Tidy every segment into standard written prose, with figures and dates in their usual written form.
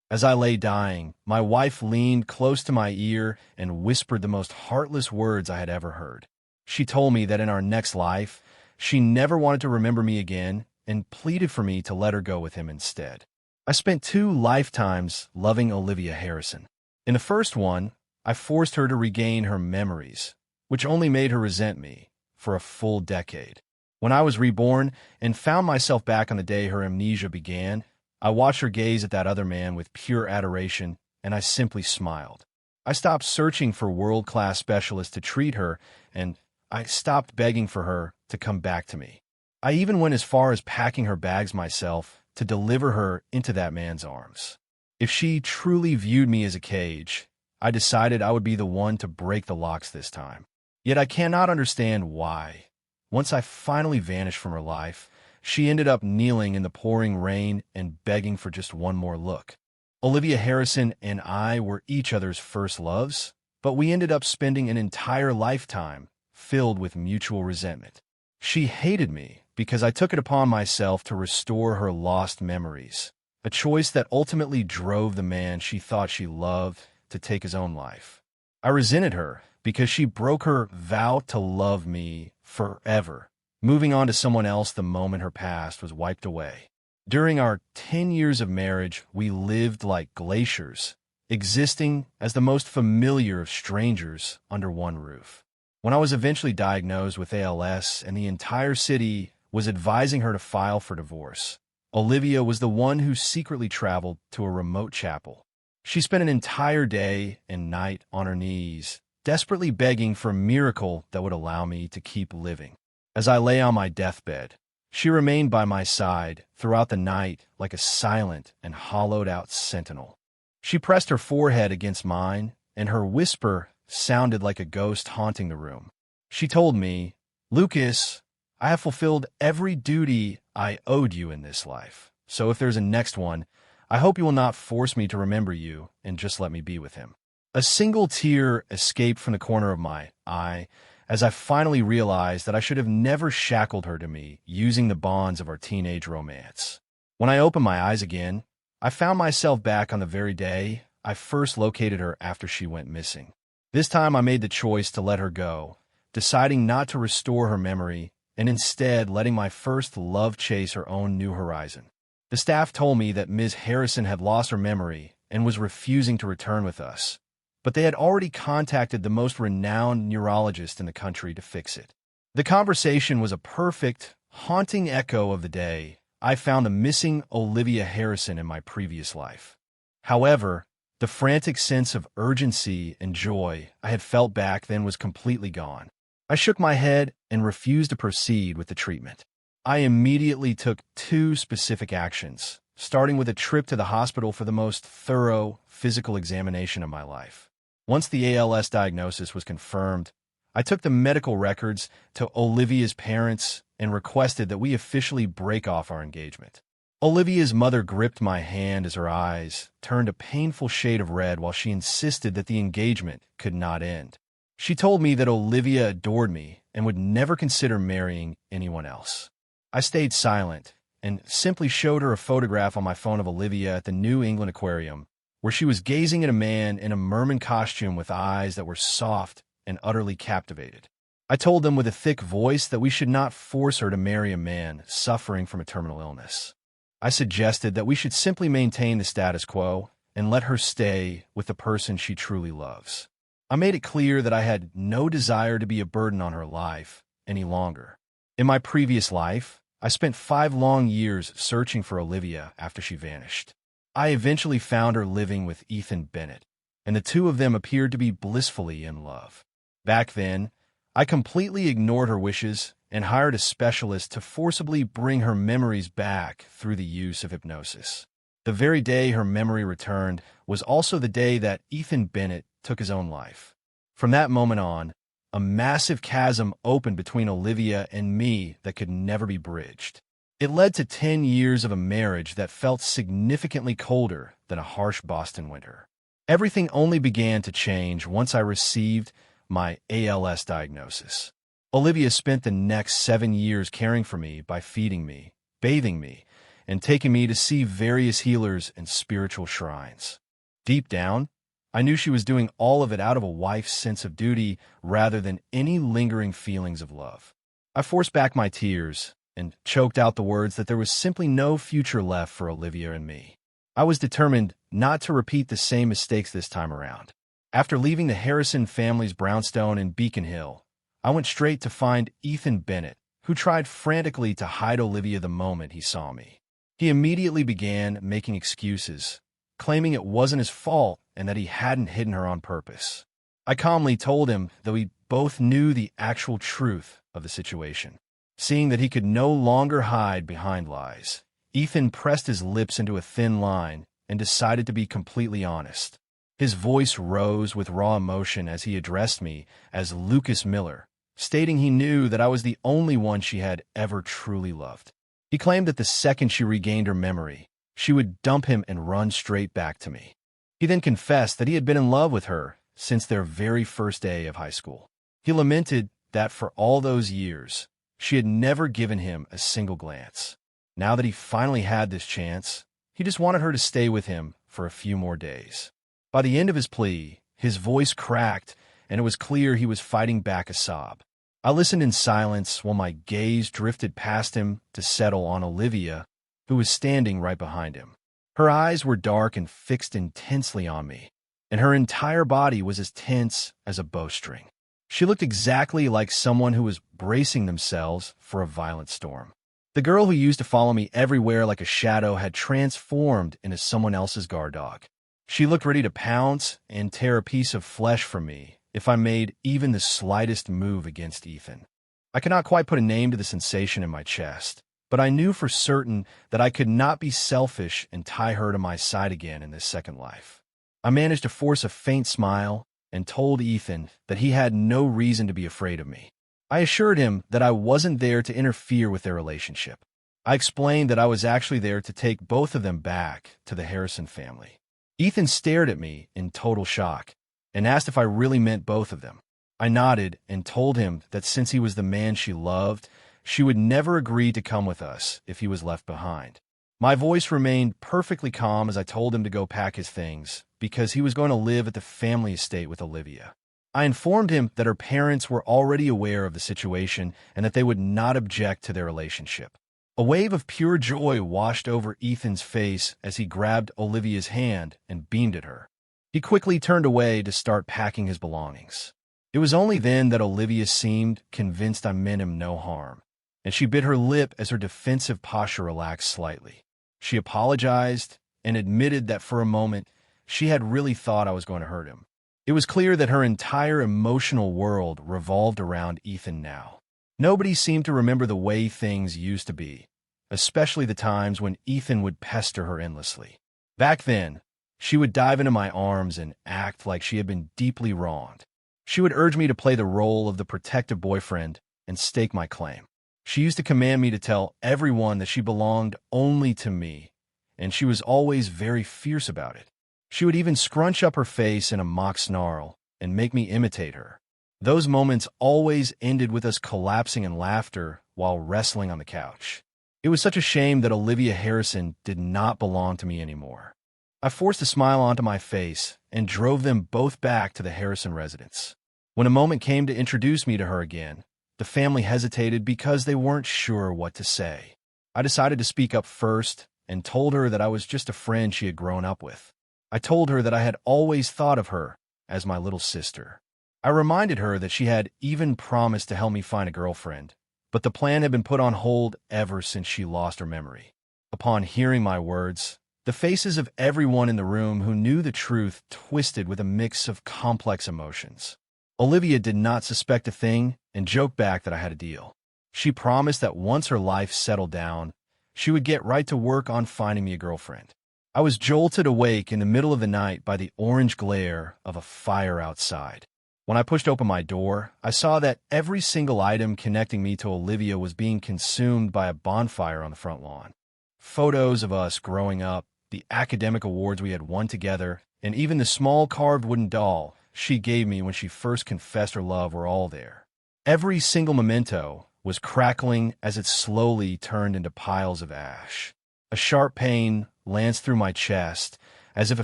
As I lay dying, my wife leaned close to my ear and whispered the most heartless words I had ever heard. She told me that in our next life, she never wanted to remember me again and pleaded for me to let her go with him instead. I spent 2 lifetimes loving Olivia Harrison. In the first one, I forced her to regain her memories, which only made her resent me for a full decade. When I was reborn and found myself back on the day her amnesia began, I watched her gaze at that other man with pure adoration, and I simply smiled. I stopped searching for world-class specialists to treat her, and I stopped begging for her to come back to me. I even went as far as packing her bags myself to deliver her into that man's arms. If she truly viewed me as a cage, I decided I would be the one to break the locks this time. Yet I cannot understand why. Once I finally vanished from her life, she ended up kneeling in the pouring rain and begging for just one more look. Olivia Harrison and I were each other's first loves, but we ended up spending an entire lifetime filled with mutual resentment. She hated me because I took it upon myself to restore her lost memories, a choice that ultimately drove the man she thought she loved to take his own life. I resented her because she broke her vow to love me forever, moving on to someone else the moment her past was wiped away. During our 10 years of marriage, we lived like glaciers, existing as the most familiar of strangers under one roof. When I was eventually diagnosed with ALS and the entire city was advising her to file for divorce, Olivia was the one who secretly traveled to a remote chapel. She spent an entire day and night on her knees, desperately begging for a miracle that would allow me to keep living. As I lay on my deathbed, she remained by my side throughout the night like a silent and hollowed-out sentinel. She pressed her forehead against mine, and her whisper sounded like a ghost haunting the room. She told me, "Lucas, I have fulfilled every duty I owed you in this life, so if there's a next one, I hope you will not force me to remember you and just let me be with him." A single tear escaped from the corner of my eye as I finally realized that I should have never shackled her to me using the bonds of our teenage romance. When I opened my eyes again, I found myself back on the very day I first located her after she went missing. This time I made the choice to let her go, deciding not to restore her memory and instead letting my first love chase her own new horizon. The staff told me that Ms. Harrison had lost her memory and was refusing to return with us, but they had already contacted the most renowned neurologist in the country to fix it. The conversation was a perfect, haunting echo of the day I found a missing Olivia Harrison in my previous life. However, the frantic sense of urgency and joy I had felt back then was completely gone. I shook my head and refused to proceed with the treatment. I immediately took 2 specific actions, starting with a trip to the hospital for the most thorough physical examination of my life. Once the ALS diagnosis was confirmed, I took the medical records to Olivia's parents and requested that we officially break off our engagement. Olivia's mother gripped my hand as her eyes turned a painful shade of red while she insisted that the engagement could not end. She told me that Olivia adored me and would never consider marrying anyone else. I stayed silent and simply showed her a photograph on my phone of Olivia at the New England Aquarium, where she was gazing at a man in a merman costume with eyes that were soft and utterly captivated. I told them with a thick voice that we should not force her to marry a man suffering from a terminal illness. I suggested that we should simply maintain the status quo and let her stay with the person she truly loves. I made it clear that I had no desire to be a burden on her life any longer. In my previous life, I spent 5 long years searching for Olivia after she vanished. I eventually found her living with Ethan Bennett, and the 2 of them appeared to be blissfully in love. Back then, I completely ignored her wishes and hired a specialist to forcibly bring her memories back through the use of hypnosis. The very day her memory returned was also the day that Ethan Bennett took his own life. From that moment on, a massive chasm opened between Olivia and me that could never be bridged. It led to 10 years of a marriage that felt significantly colder than a harsh Boston winter. Everything only began to change once I received my ALS diagnosis. Olivia spent the next 7 years caring for me by feeding me, bathing me, and taking me to see various healers and spiritual shrines. Deep down, I knew she was doing all of it out of a wife's sense of duty rather than any lingering feelings of love. I forced back my tears and choked out the words that there was simply no future left for Olivia and me. I was determined not to repeat the same mistakes this time around. After leaving the Harrison family's brownstone in Beacon Hill, I went straight to find Ethan Bennett, who tried frantically to hide Olivia the moment he saw me. He immediately began making excuses, claiming it wasn't his fault and that he hadn't hidden her on purpose. I calmly told him that we both knew the actual truth of the situation. Seeing that he could no longer hide behind lies, Ethan pressed his lips into a thin line and decided to be completely honest. His voice rose with raw emotion as he addressed me as Lucas Miller, stating he knew that I was the only one she had ever truly loved. He claimed that the second she regained her memory, she would dump him and run straight back to me. He then confessed that he had been in love with her since their very first day of high school. He lamented that for all those years, she had never given him a single glance. Now that he finally had this chance, he just wanted her to stay with him for a few more days. By the end of his plea, his voice cracked, and it was clear he was fighting back a sob. I listened in silence while my gaze drifted past him to settle on Olivia, who was standing right behind him. Her eyes were dark and fixed intensely on me, and her entire body was as tense as a bowstring. She looked exactly like someone who was bracing themselves for a violent storm. The girl who used to follow me everywhere like a shadow had transformed into someone else's guard dog. She looked ready to pounce and tear a piece of flesh from me if I made even the slightest move against Ethan. I could not quite put a name to the sensation in my chest, but I knew for certain that I could not be selfish and tie her to my side again in this second life. I managed to force a faint smile and told Ethan that he had no reason to be afraid of me. I assured him that I wasn't there to interfere with their relationship. I explained that I was actually there to take both of them back to the Harrison family. Ethan stared at me in total shock and asked if I really meant both of them. I nodded and told him that since he was the man she loved, she would never agree to come with us if he was left behind. My voice remained perfectly calm as I told him to go pack his things, because he was going to live at the family estate with Olivia. I informed him that her parents were already aware of the situation and that they would not object to their relationship. A wave of pure joy washed over Ethan's face as he grabbed Olivia's hand and beamed at her. He quickly turned away to start packing his belongings. It was only then that Olivia seemed convinced I meant him no harm, and she bit her lip as her defensive posture relaxed slightly. She apologized and admitted that for a moment she had really thought I was going to hurt him. It was clear that her entire emotional world revolved around Ethan now. Nobody seemed to remember the way things used to be, especially the times when Ethan would pester her endlessly. Back then, she would dive into my arms and act like she had been deeply wronged. She would urge me to play the role of the protective boyfriend and stake my claim. She used to command me to tell everyone that she belonged only to me, and she was always very fierce about it. She would even scrunch up her face in a mock snarl and make me imitate her. Those moments always ended with us collapsing in laughter while wrestling on the couch. It was such a shame that Olivia Harrison did not belong to me anymore. I forced a smile onto my face and drove them both back to the Harrison residence. When a moment came to introduce me to her again, the family hesitated because they weren't sure what to say. I decided to speak up first and told her that I was just a friend she had grown up with. I told her that I had always thought of her as my little sister. I reminded her that she had even promised to help me find a girlfriend, but the plan had been put on hold ever since she lost her memory. Upon hearing my words, the faces of everyone in the room who knew the truth twisted with a mix of complex emotions. Olivia did not suspect a thing and joked back that I had a deal. She promised that once her life settled down, she would get right to work on finding me a girlfriend. I was jolted awake in the middle of the night by the orange glare of a fire outside. When I pushed open my door, I saw that every single item connecting me to Olivia was being consumed by a bonfire on the front lawn. Photos of us growing up, the academic awards we had won together, and even the small carved wooden doll she gave me when she first confessed her love were all there. Every single memento was crackling as it slowly turned into piles of ash. A sharp pain lanced through my chest, as if a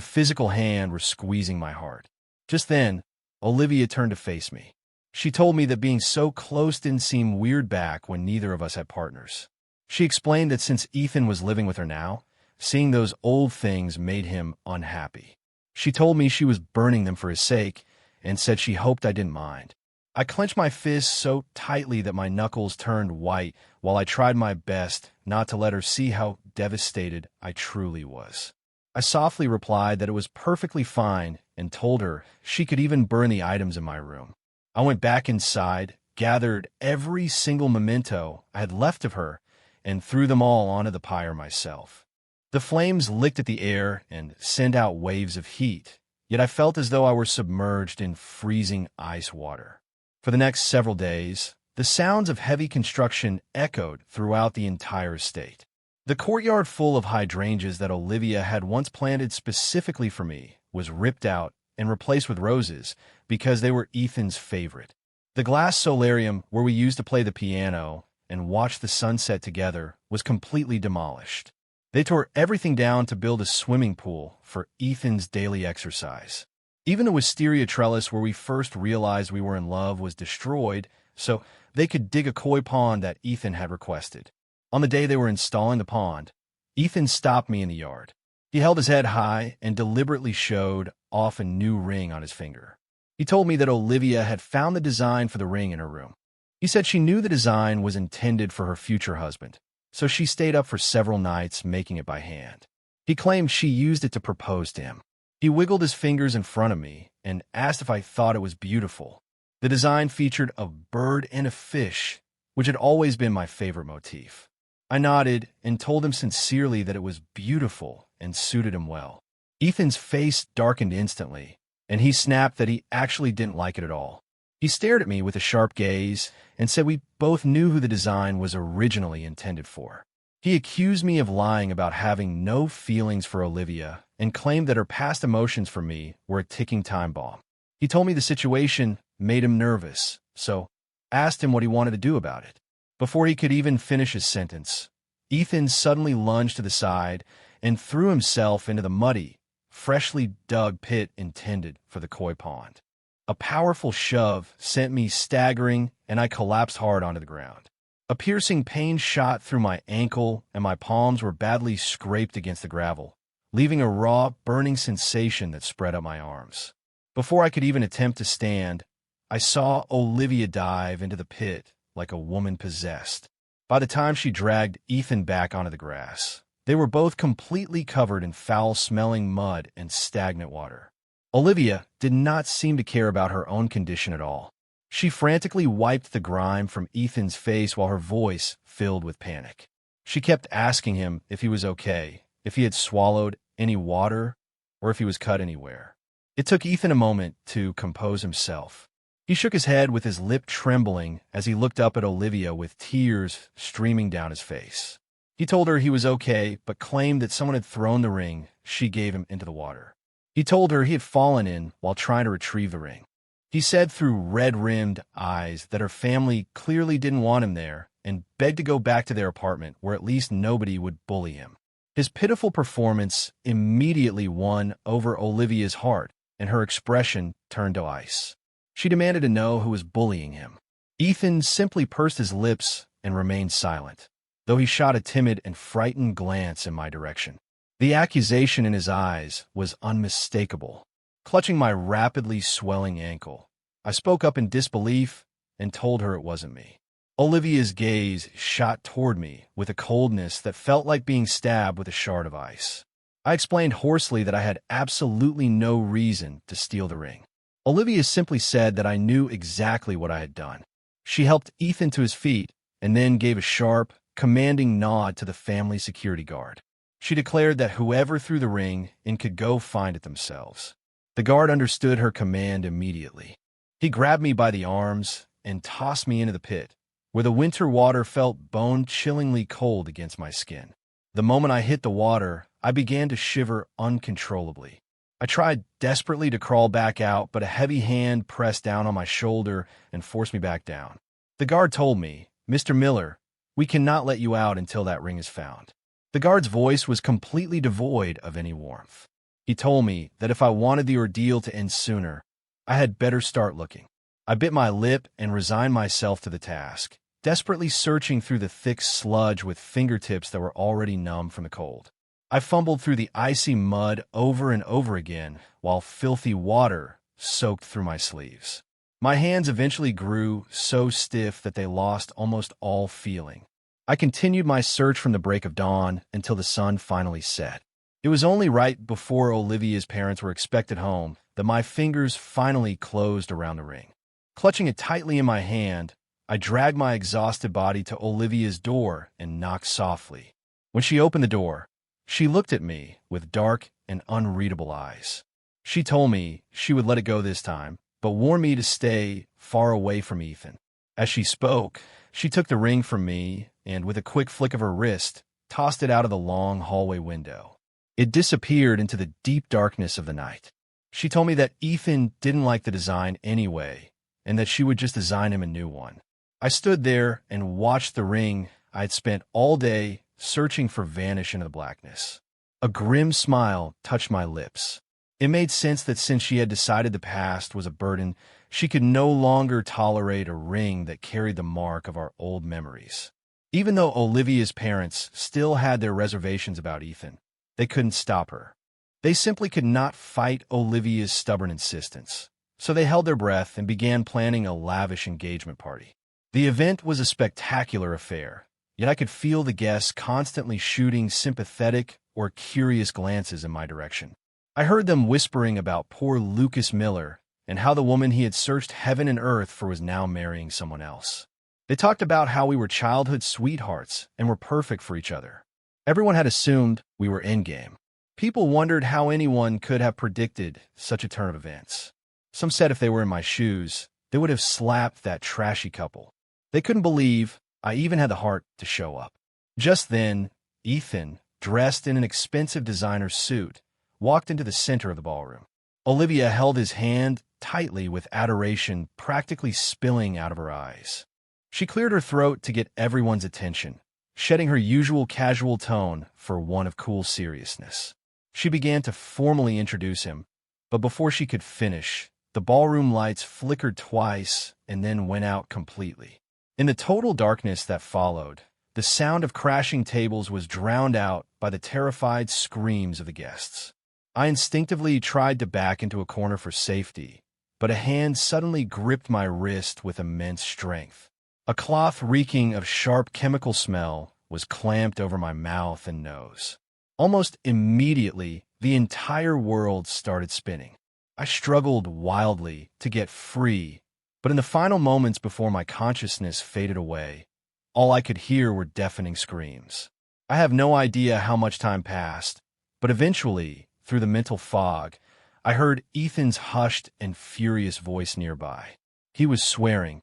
physical hand were squeezing my heart. Just then, Olivia turned to face me. She told me that being so close didn't seem weird back when neither of us had partners. She explained that since Ethan was living with her now, seeing those old things made him unhappy. She told me she was burning them for his sake and said she hoped I didn't mind. I clenched my fists so tightly that my knuckles turned white while I tried my best not to let her see how devastated I truly was. I softly replied that it was perfectly fine and told her she could even burn the items in my room. I went back inside, gathered every single memento I had left of her, and threw them all onto the pyre myself. The flames licked at the air and sent out waves of heat, yet I felt as though I were submerged in freezing ice water. For the next several days, the sounds of heavy construction echoed throughout the entire estate. The courtyard full of hydrangeas that Olivia had once planted specifically for me was ripped out and replaced with roses because they were Ethan's favorite. The glass solarium where we used to play the piano and watch the sunset together was completely demolished. They tore everything down to build a swimming pool for Ethan's daily exercise. Even the wisteria trellis where we first realized we were in love was destroyed so they could dig a koi pond that Ethan had requested. On the day they were installing the pond, Ethan stopped me in the yard. He held his head high and deliberately showed off a new ring on his finger. He told me that Olivia had found the design for the ring in her room. He said she knew the design was intended for her future husband, so she stayed up for several nights making it by hand. He claimed she used it to propose to him. He wiggled his fingers in front of me and asked if I thought it was beautiful. The design featured a bird and a fish, which had always been my favorite motif. I nodded and told him sincerely that it was beautiful and suited him well. Ethan's face darkened instantly, and he snapped that he actually didn't like it at all. He stared at me with a sharp gaze and said we both knew who the design was originally intended for. He accused me of lying about having no feelings for Olivia and claimed that her past emotions for me were a ticking time bomb. He told me the situation made him nervous, so I asked him what he wanted to do about it. Before he could even finish his sentence, Ethan suddenly lunged to the side and threw himself into the muddy, freshly dug pit intended for the koi pond. A powerful shove sent me staggering, and I collapsed hard onto the ground. A piercing pain shot through my ankle, and my palms were badly scraped against the gravel, leaving a raw, burning sensation that spread up my arms. Before I could even attempt to stand, I saw Olivia dive into the pit like a woman possessed. By the time she dragged Ethan back onto the grass, they were both completely covered in foul-smelling mud and stagnant water. Olivia did not seem to care about her own condition at all. She frantically wiped the grime from Ethan's face while her voice filled with panic. She kept asking him if he was okay, if he had swallowed any water, or if he was cut anywhere. It took Ethan a moment to compose himself. He shook his head with his lip trembling as he looked up at Olivia with tears streaming down his face. He told her he was okay, but claimed that someone had thrown the ring she gave him into the water. He told her he had fallen in while trying to retrieve the ring. He said through red-rimmed eyes that her family clearly didn't want him there and begged to go back to their apartment where at least nobody would bully him. His pitiful performance immediately won over Olivia's heart, and her expression turned to ice. She demanded to know who was bullying him. Ethan simply pursed his lips and remained silent, though he shot a timid and frightened glance in my direction. The accusation in his eyes was unmistakable. Clutching my rapidly swelling ankle, I spoke up in disbelief and told her it wasn't me. Olivia's gaze shot toward me with a coldness that felt like being stabbed with a shard of ice. I explained hoarsely that I had absolutely no reason to steal the ring. Olivia simply said that I knew exactly what I had done. She helped Ethan to his feet and then gave a sharp, commanding nod to the family security guard. She declared that whoever threw the ring in could go find it themselves. The guard understood her command immediately. He grabbed me by the arms and tossed me into the pit, where the winter water felt bone-chillingly cold against my skin. The moment I hit the water, I began to shiver uncontrollably. I tried desperately to crawl back out, but a heavy hand pressed down on my shoulder and forced me back down. The guard told me, "Mr. Miller, we cannot let you out until that ring is found." The guard's voice was completely devoid of any warmth. He told me that if I wanted the ordeal to end sooner, I had better start looking. I bit my lip and resigned myself to the task, desperately searching through the thick sludge with fingertips that were already numb from the cold. I fumbled through the icy mud over and over again, while filthy water soaked through my sleeves. My hands eventually grew so stiff that they lost almost all feeling. I continued my search from the break of dawn until the sun finally set. It was only right before Olivia's parents were expected home that my fingers finally closed around the ring. Clutching it tightly in my hand, I dragged my exhausted body to Olivia's door and knocked softly. When she opened the door, she looked at me with dark and unreadable eyes. She told me she would let it go this time, but warned me to stay far away from Ethan. As she spoke, she took the ring from me and, with a quick flick of her wrist, tossed it out of the long hallway window. It disappeared into the deep darkness of the night. She told me that Ethan didn't like the design anyway, and that she would just design him a new one. I stood there and watched the ring I had spent all day searching for vanish into the blackness. A grim smile touched my lips. It made sense that since she had decided the past was a burden, she could no longer tolerate a ring that carried the mark of our old memories. Even though Olivia's parents still had their reservations about Ethan, they couldn't stop her. They simply could not fight Olivia's stubborn insistence, so they held their breath and began planning a lavish engagement party. The event was a spectacular affair, yet I could feel the guests constantly shooting sympathetic or curious glances in my direction. I heard them whispering about poor Lucas Miller and how the woman he had searched heaven and earth for was now marrying someone else. They talked about how we were childhood sweethearts and were perfect for each other. Everyone had assumed we were endgame. People wondered how anyone could have predicted such a turn of events. Some said if they were in my shoes, they would have slapped that trashy couple. They couldn't believe I even had the heart to show up. Just then, Ethan, dressed in an expensive designer suit, walked into the center of the ballroom. Olivia held his hand tightly with adoration practically spilling out of her eyes. She cleared her throat to get everyone's attention, shedding her usual casual tone for one of cool seriousness. She began to formally introduce him, but before she could finish, the ballroom lights flickered twice and then went out completely. In the total darkness that followed, the sound of crashing tables was drowned out by the terrified screams of the guests. I instinctively tried to back into a corner for safety, but a hand suddenly gripped my wrist with immense strength. A cloth reeking of sharp chemical smell was clamped over my mouth and nose. Almost immediately, the entire world started spinning. I struggled wildly to get free, but in the final moments before my consciousness faded away, all I could hear were deafening screams. I have no idea how much time passed, but eventually, through the mental fog, I heard Ethan's hushed and furious voice nearby. He was swearing,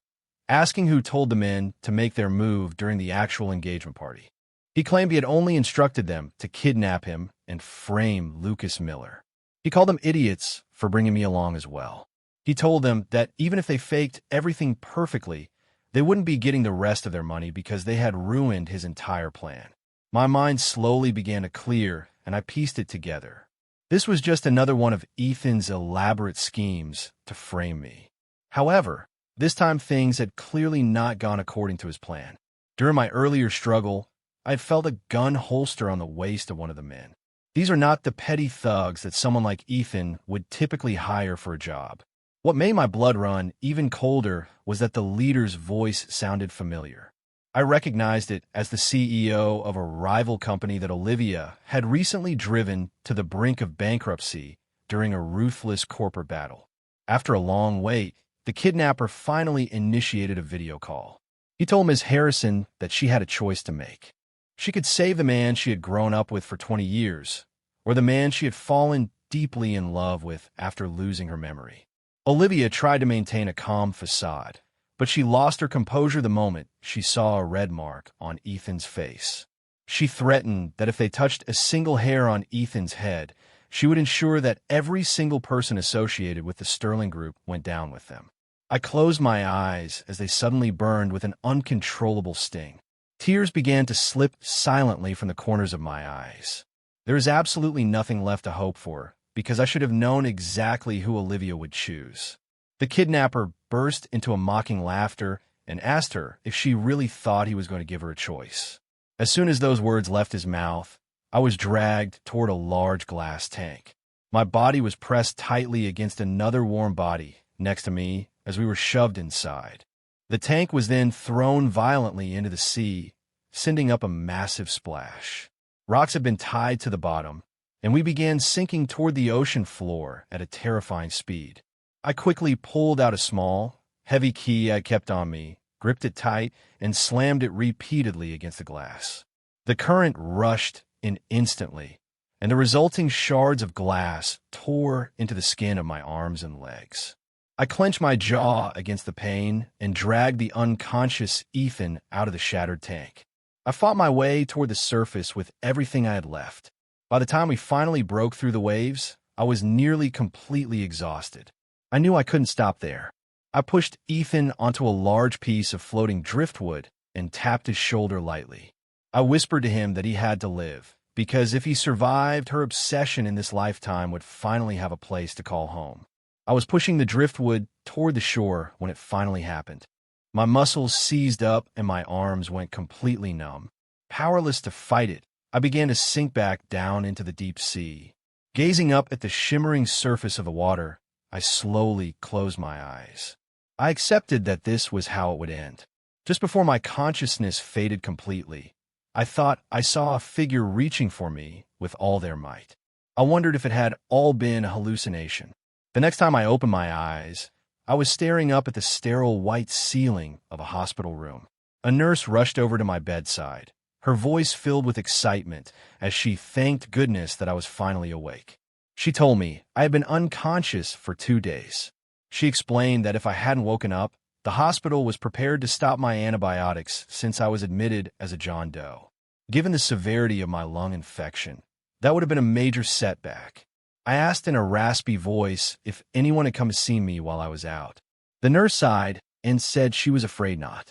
asking who told the men to make their move during the actual engagement party. He claimed he had only instructed them to kidnap him and frame Lucas Miller. He called them idiots for bringing me along as well. He told them that even if they faked everything perfectly, they wouldn't be getting the rest of their money because they had ruined his entire plan. My mind slowly began to clear, and I pieced it together. This was just another one of Ethan's elaborate schemes to frame me. However, this time things had clearly not gone according to his plan. During my earlier struggle, I had felt a gun holster on the waist of one of the men. These are not the petty thugs that someone like Ethan would typically hire for a job. What made my blood run even colder was that the leader's voice sounded familiar. I recognized it as the CEO of a rival company that Olivia had recently driven to the brink of bankruptcy during a ruthless corporate battle. After a long wait, the kidnapper finally initiated a video call. He told Ms. Harrison that she had a choice to make. She could save the man she had grown up with for 20 years, or the man she had fallen deeply in love with after losing her memory. Olivia tried to maintain a calm facade, but she lost her composure the moment she saw a red mark on Ethan's face. She threatened that if they touched a single hair on Ethan's head, she would ensure that every single person associated with the Sterling Group went down with them. I closed my eyes as they suddenly burned with an uncontrollable sting. Tears began to slip silently from the corners of my eyes. There is absolutely nothing left to hope for, because I should have known exactly who Olivia would choose. The kidnapper burst into a mocking laughter and asked her if she really thought he was going to give her a choice. As soon as those words left his mouth, I was dragged toward a large glass tank. My body was pressed tightly against another warm body next to me as we were shoved inside. The tank was then thrown violently into the sea, sending up a massive splash. Rocks had been tied to the bottom, and we began sinking toward the ocean floor at a terrifying speed. I quickly pulled out a small, heavy key I kept on me, gripped it tight, and slammed it repeatedly against the glass. The current rushed in instantly, and the resulting shards of glass tore into the skin of my arms and legs. I clenched my jaw against the pain and dragged the unconscious Ethan out of the shattered tank. I fought my way toward the surface with everything I had left. By the time we finally broke through the waves, I was nearly completely exhausted. I knew I couldn't stop there. I pushed Ethan onto a large piece of floating driftwood and tapped his shoulder lightly. I whispered to him that he had to live, because if he survived, her obsession in this lifetime would finally have a place to call home. I was pushing the driftwood toward the shore when it finally happened. My muscles seized up and my arms went completely numb. Powerless to fight it, I began to sink back down into the deep sea. Gazing up at the shimmering surface of the water, I slowly closed my eyes. I accepted that this was how it would end. Just before my consciousness faded completely, I thought I saw a figure reaching for me with all their might. I wondered if it had all been a hallucination. The next time I opened my eyes, I was staring up at the sterile white ceiling of a hospital room. A nurse rushed over to my bedside, her voice filled with excitement as she thanked goodness that I was finally awake. She told me I had been unconscious for 2 days. She explained that if I hadn't woken up, the hospital was prepared to stop my antibiotics since I was admitted as a John Doe. Given the severity of my lung infection, that would have been a major setback. I asked in a raspy voice if anyone had come to see me while I was out. The nurse sighed and said she was afraid not.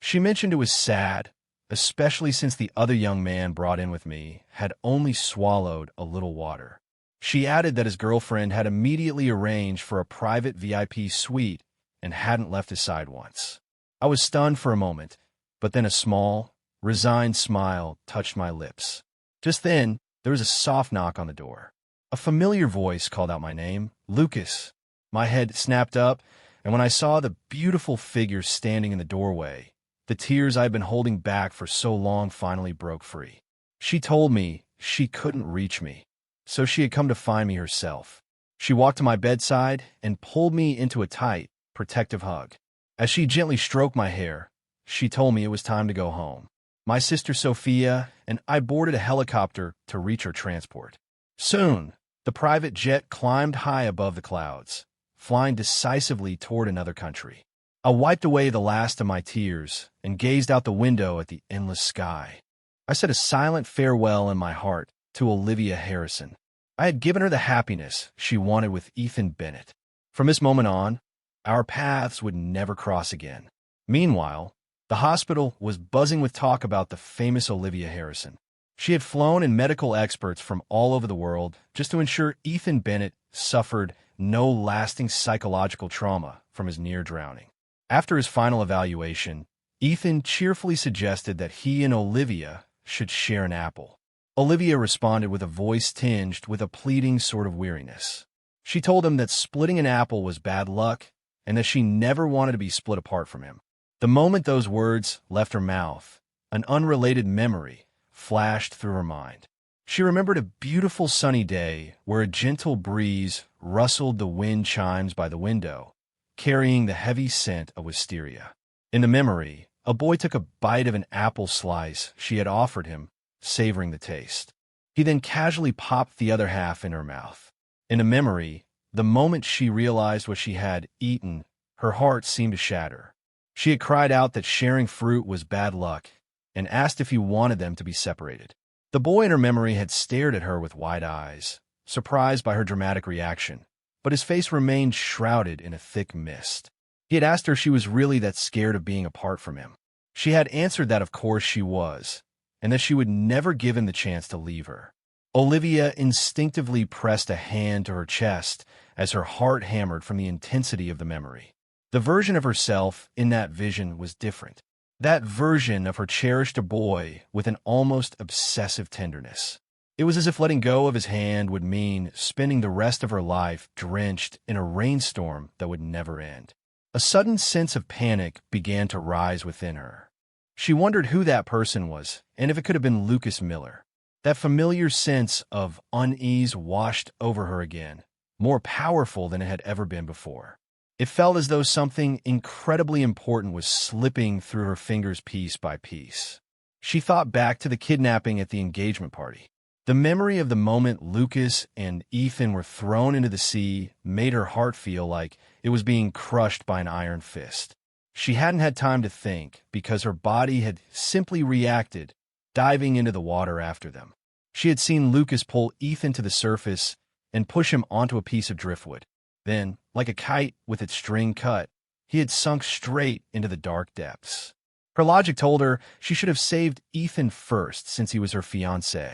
She mentioned it was sad, especially since the other young man brought in with me had only swallowed a little water. She added that his girlfriend had immediately arranged for a private VIP suite and hadn't left his side once. I was stunned for a moment, but then a small, resigned smile touched my lips. Just then, there was a soft knock on the door. A familiar voice called out my name, Lucas. My head snapped up, and when I saw the beautiful figure standing in the doorway, the tears I had been holding back for so long finally broke free. She told me she couldn't reach me, so she had come to find me herself. She walked to my bedside and pulled me into a tight, protective hug. As she gently stroked my hair, she told me it was time to go home. My sister Sophia and I boarded a helicopter to reach her transport. Soon, the private jet climbed high above the clouds, flying decisively toward another country. I wiped away the last of my tears and gazed out the window at the endless sky. I said a silent farewell in my heart to Olivia Harrison. I had given her the happiness she wanted with Ethan Bennett. From this moment on, our paths would never cross again. Meanwhile, the hospital was buzzing with talk about the famous Olivia Harrison. She had flown in medical experts from all over the world just to ensure Ethan Bennett suffered no lasting psychological trauma from his near drowning. After his final evaluation, Ethan cheerfully suggested that he and Olivia should share an apple. Olivia responded with a voice tinged with a pleading sort of weariness. She told him that splitting an apple was bad luck and that she never wanted to be split apart from him. The moment those words left her mouth, an unrelated memory flashed through her mind. She remembered a beautiful sunny day where a gentle breeze rustled the wind chimes by the window, carrying the heavy scent of wisteria. In the memory, a boy took a bite of an apple slice she had offered him, savoring the taste. He then casually popped the other half in her mouth. In a memory, the moment she realized what she had eaten, her heart seemed to shatter. She had cried out that sharing fruit was bad luck and asked if he wanted them to be separated. The boy in her memory had stared at her with wide eyes, surprised by her dramatic reaction, but his face remained shrouded in a thick mist. He had asked her if she was really that scared of being apart from him. She had answered that of course she was, and that she would never give him the chance to leave her. Olivia instinctively pressed a hand to her chest as her heart hammered from the intensity of the memory. The version of herself in that vision was different. That version of her cherished a boy with an almost obsessive tenderness. It was as if letting go of his hand would mean spending the rest of her life drenched in a rainstorm that would never end. A sudden sense of panic began to rise within her. She wondered who that person was, and if it could have been Lucas Miller. That familiar sense of unease washed over her again, more powerful than it had ever been before. It felt as though something incredibly important was slipping through her fingers piece by piece. She thought back to the kidnapping at the engagement party. The memory of the moment Lucas and Ethan were thrown into the sea made her heart feel like it was being crushed by an iron fist. She hadn't had time to think because her body had simply reacted, diving into the water after them. She had seen Lucas pull Ethan to the surface and push him onto a piece of driftwood. Then, like a kite with its string cut, he had sunk straight into the dark depths. Her logic told her she should have saved Ethan first since he was her fiancé.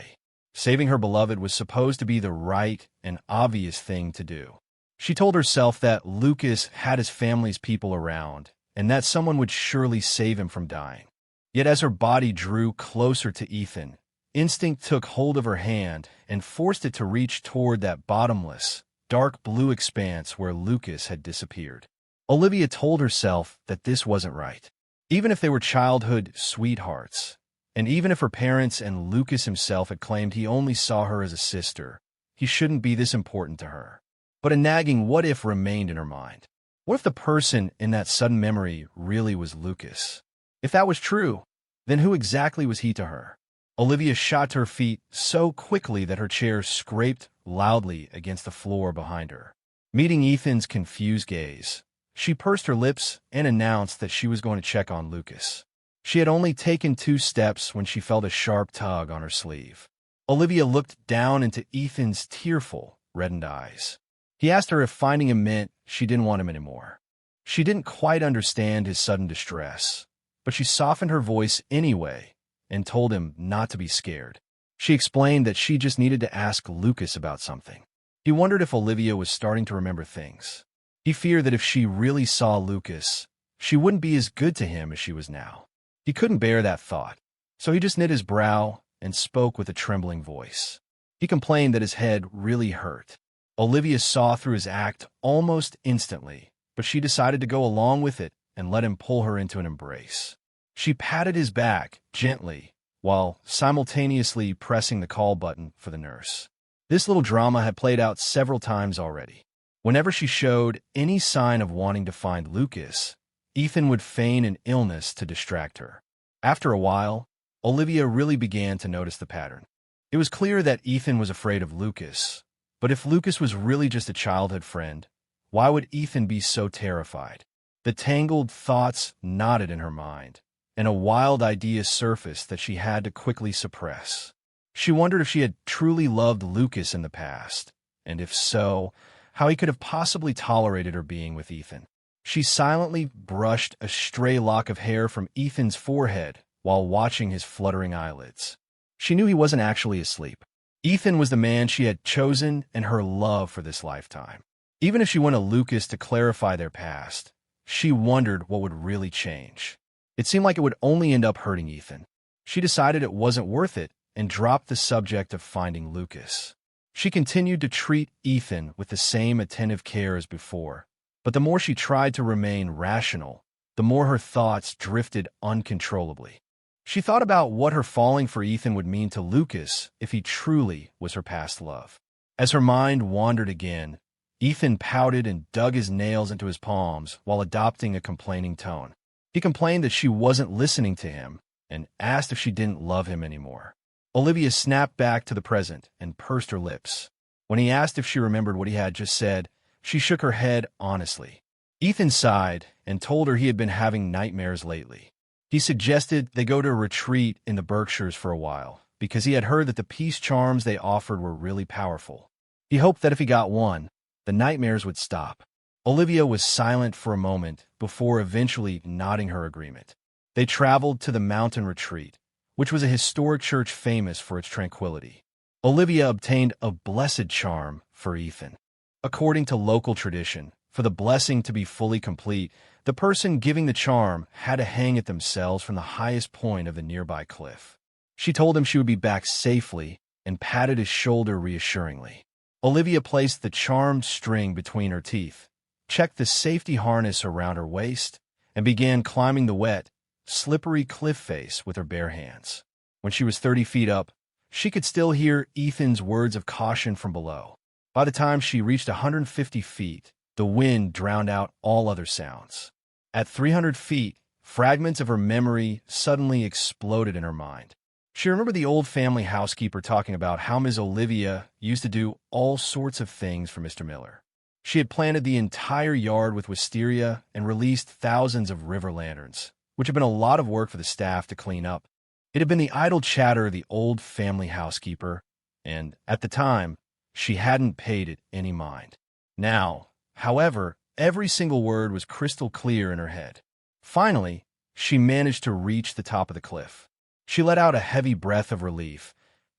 Saving her beloved was supposed to be the right and obvious thing to do. She told herself that Lucas had his family's people around, and that someone would surely save him from dying. Yet as her body drew closer to Ethan, instinct took hold of her hand and forced it to reach toward that bottomless, dark blue expanse where Lucas had disappeared. Olivia told herself that this wasn't right. Even if they were childhood sweethearts, and even if her parents and Lucas himself had claimed he only saw her as a sister, he shouldn't be this important to her. But a nagging what-if remained in her mind. What if the person in that sudden memory really was Lucas? If that was true, then who exactly was he to her? Olivia shot to her feet so quickly that her chair scraped loudly against the floor behind her. Meeting Ethan's confused gaze, she pursed her lips and announced that she was going to check on Lucas. She had only taken 2 steps when she felt a sharp tug on her sleeve. Olivia looked down into Ethan's tearful, reddened eyes. He asked her if finding him meant she didn't want him anymore. She didn't quite understand his sudden distress, but she softened her voice anyway and told him not to be scared. She explained that she just needed to ask Lucas about something. He wondered if Olivia was starting to remember things. He feared that if she really saw Lucas, she wouldn't be as good to him as she was now. He couldn't bear that thought, so he just knit his brow and spoke with a trembling voice. He complained that his head really hurt. Olivia saw through his act almost instantly, but she decided to go along with it and let him pull her into an embrace. She patted his back gently while simultaneously pressing the call button for the nurse. This little drama had played out several times already. Whenever she showed any sign of wanting to find Lucas, Ethan would feign an illness to distract her. After a while, Olivia really began to notice the pattern. It was clear that Ethan was afraid of Lucas, but if Lucas was really just a childhood friend, why would Ethan be so terrified? The tangled thoughts knotted in her mind, and a wild idea surfaced that she had to quickly suppress. She wondered if she had truly loved Lucas in the past, and if so, how he could have possibly tolerated her being with Ethan. She silently brushed a stray lock of hair from Ethan's forehead while watching his fluttering eyelids. She knew he wasn't actually asleep. Ethan was the man she had chosen and her love for this lifetime. Even if she went to Lucas to clarify their past, she wondered what would really change. It seemed like it would only end up hurting Ethan. She decided it wasn't worth it and dropped the subject of finding Lucas. She continued to treat Ethan with the same attentive care as before, but the more she tried to remain rational, the more her thoughts drifted uncontrollably. She thought about what her falling for Ethan would mean to Lucas if he truly was her past love. As her mind wandered again, Ethan pouted and dug his nails into his palms while adopting a complaining tone. He complained that she wasn't listening to him and asked if she didn't love him anymore. Olivia snapped back to the present and pursed her lips. When he asked if she remembered what he had just said, she shook her head honestly. Ethan sighed and told her he had been having nightmares lately. He suggested they go to a retreat in the Berkshires for a while, because he had heard that the peace charms they offered were really powerful. He hoped that if he got one, the nightmares would stop. Olivia was silent for a moment before eventually nodding her agreement. They traveled to the mountain retreat, which was a historic church famous for its tranquility. Olivia obtained a blessed charm for Ethan. According to local tradition, for the blessing to be fully complete, the person giving the charm had to hang it themselves from the highest point of the nearby cliff. She told him she would be back safely and patted his shoulder reassuringly. Olivia placed the charmed string between her teeth, checked the safety harness around her waist, and began climbing the wet, slippery cliff face with her bare hands. When she was 30 feet up, she could still hear Ethan's words of caution from below. By the time she reached 150 feet, the wind drowned out all other sounds. At 300 feet, fragments of her memory suddenly exploded in her mind. She remembered the old family housekeeper talking about how Ms. Olivia used to do all sorts of things for Mr. Miller. She had planted the entire yard with wisteria and released thousands of river lanterns, which had been a lot of work for the staff to clean up. It had been the idle chatter of the old family housekeeper, and, at the time, she hadn't paid it any mind. Now, however, every single word was crystal clear in her head. Finally, she managed to reach the top of the cliff. She let out a heavy breath of relief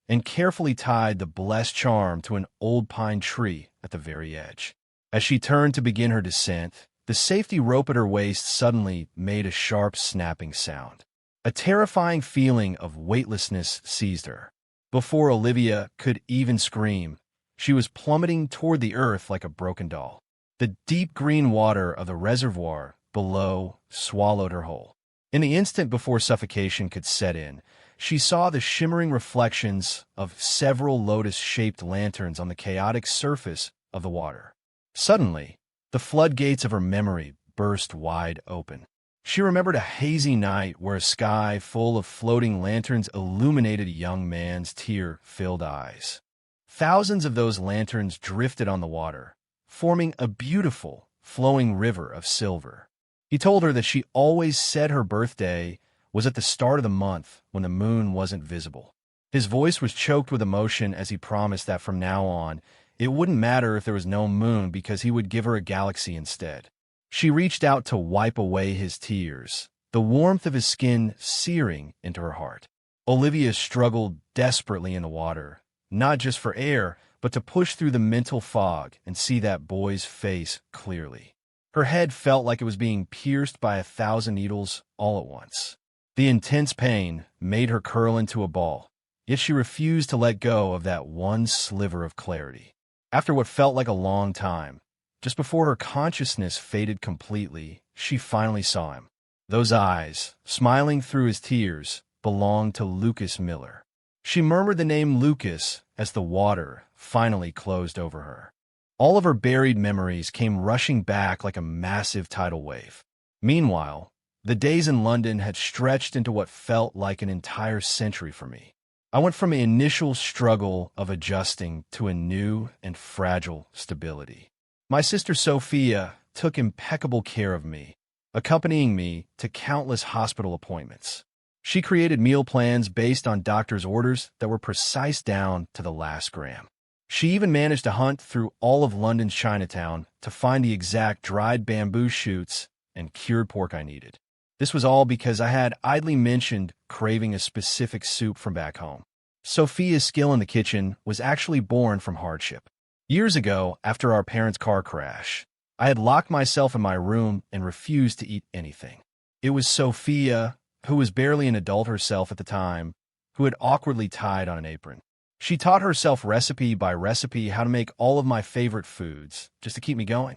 and carefully tied the blessed charm to an old pine tree at the very edge. As she turned to begin her descent, the safety rope at her waist suddenly made a sharp snapping sound. A terrifying feeling of weightlessness seized her. Before Olivia could even scream, she was plummeting toward the earth like a broken doll. The deep green water of the reservoir below swallowed her whole. In the instant before suffocation could set in, she saw the shimmering reflections of several lotus-shaped lanterns on the chaotic surface of the water. Suddenly, the floodgates of her memory burst wide open. She remembered a hazy night where a sky full of floating lanterns illuminated a young man's tear-filled eyes. Thousands of those lanterns drifted on the water, forming a beautiful, flowing river of silver. He told her that she always said her birthday was at the start of the month when the moon wasn't visible. His voice was choked with emotion as he promised that from now on, it wouldn't matter if there was no moon because he would give her a galaxy instead. She reached out to wipe away his tears, the warmth of his skin searing into her heart. Olivia struggled desperately in the water, not just for air, but to push through the mental fog and see that boy's face clearly. Her head felt like it was being pierced by 1,000 needles all at once. The intense pain made her curl into a ball, yet she refused to let go of that one sliver of clarity. After what felt like a long time, just before her consciousness faded completely, she finally saw him. Those eyes, smiling through his tears, belonged to Lucas Miller. She murmured the name Lucas as the water finally closed over her. All of her buried memories came rushing back like a massive tidal wave. Meanwhile, the days in London had stretched into what felt like an entire century for me. I went from an initial struggle of adjusting to a new and fragile stability. My sister Sophia took impeccable care of me, accompanying me to countless hospital appointments. She created meal plans based on doctors' orders that were precise down to the last gram. She even managed to hunt through all of London's Chinatown to find the exact dried bamboo shoots and cured pork I needed. This was all because I had idly mentioned craving a specific soup from back home. Sophia's skill in the kitchen was actually born from hardship. Years ago, after our parents' car crash, I had locked myself in my room and refused to eat anything. It was Sophia, who was barely an adult herself at the time, who had awkwardly tied on an apron. She taught herself recipe by recipe how to make all of my favorite foods, just to keep me going.